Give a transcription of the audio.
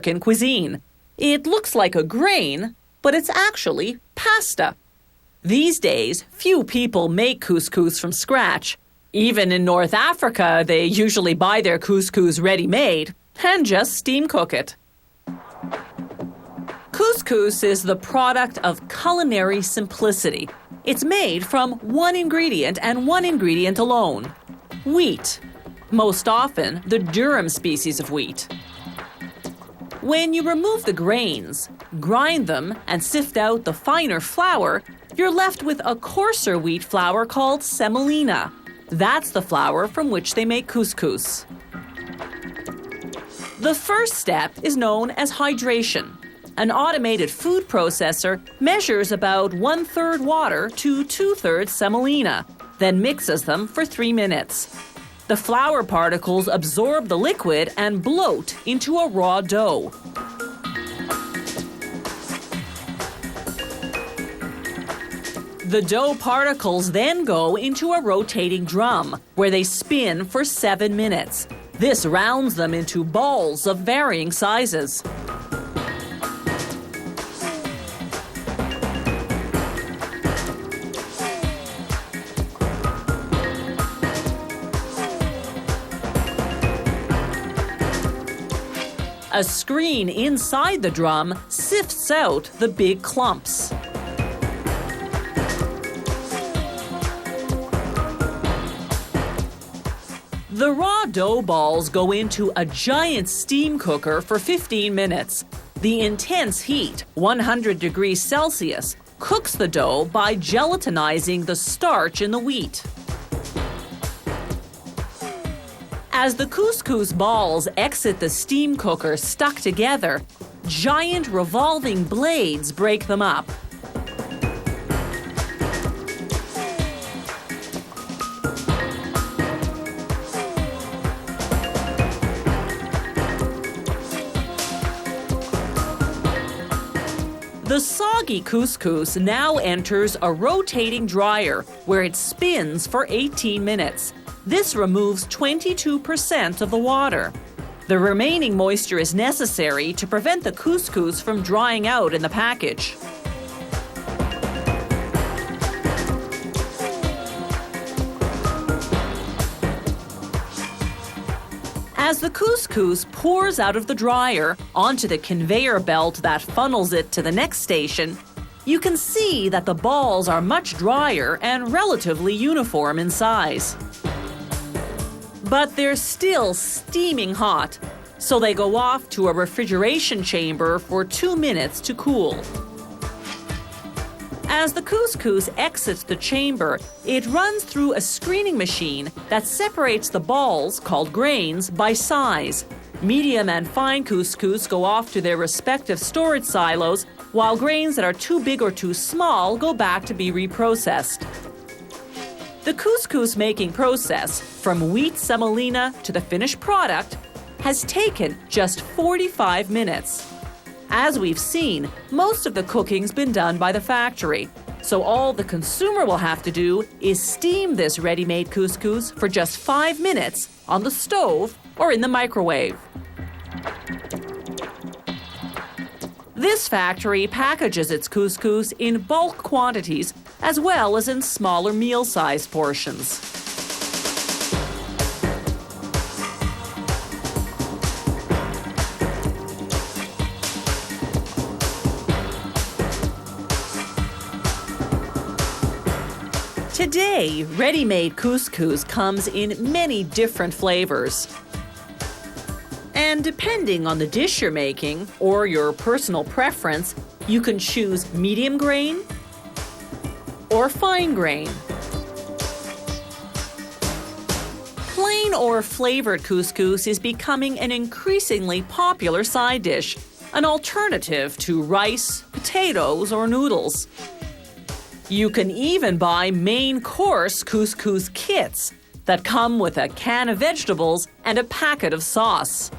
American cuisine. It looks like a grain, but it's actually pasta. These days, few people make couscous from scratch. Even in North Africa, they usually buy their couscous ready-made and just steam cook it. Couscous is the product of culinary simplicity. It's made from one ingredient and one ingredient alone: wheat. Most often, the durum species of wheat. When you remove the grains, grind them, and sift out the finer flour, you're left with a coarser wheat flour called semolina. That's the flour from which they make couscous. The first step is known as hydration. An automated food processor measures about 1/3 water to 2/3 semolina, then mixes them for 3 minutes. The flour particles absorb the liquid and bloat into a raw dough. The dough particles then go into a rotating drum, where they spin for 7 minutes. This rounds them into balls of varying sizes. A screen inside the drum sifts out the big clumps. The raw dough balls go into a giant steam cooker for 15 minutes. The intense heat, 100 degrees Celsius, cooks the dough by gelatinizing the starch in the wheat. As the couscous balls exit the steam cooker stuck together, giant revolving blades break them up. The soggy couscous now enters a rotating dryer where it spins for 18 minutes. This removes 22% of the water. The remaining moisture is necessary to prevent the couscous from drying out in the package. As the couscous pours out of the dryer onto the conveyor belt that funnels it to the next station, you can see that the balls are much drier and relatively uniform in size. But they're still steaming hot, so they go off to a refrigeration chamber for 2 minutes to cool. As the couscous exits the chamber, it runs through a screening machine that separates the balls, called grains, by size. Medium and fine couscous go off to their respective storage silos, while grains that are too big or too small go back to be reprocessed. The couscous making process, from wheat semolina to the finished product, has taken just 45 minutes. As we've seen, most of the cooking's been done by the factory, so all the consumer will have to do is steam this ready-made couscous for just 5 minutes on the stove or in the microwave. This factory packages its couscous in bulk quantities as well as in smaller meal-sized portions. Today, ready-made couscous comes in many different flavors. And depending on the dish you're making or your personal preference, you can choose medium grain or fine grain. Plain or flavored couscous is becoming an increasingly popular side dish, an alternative to rice, potatoes, or noodles. You can even buy main course couscous kits that come with a can of vegetables and a packet of sauce.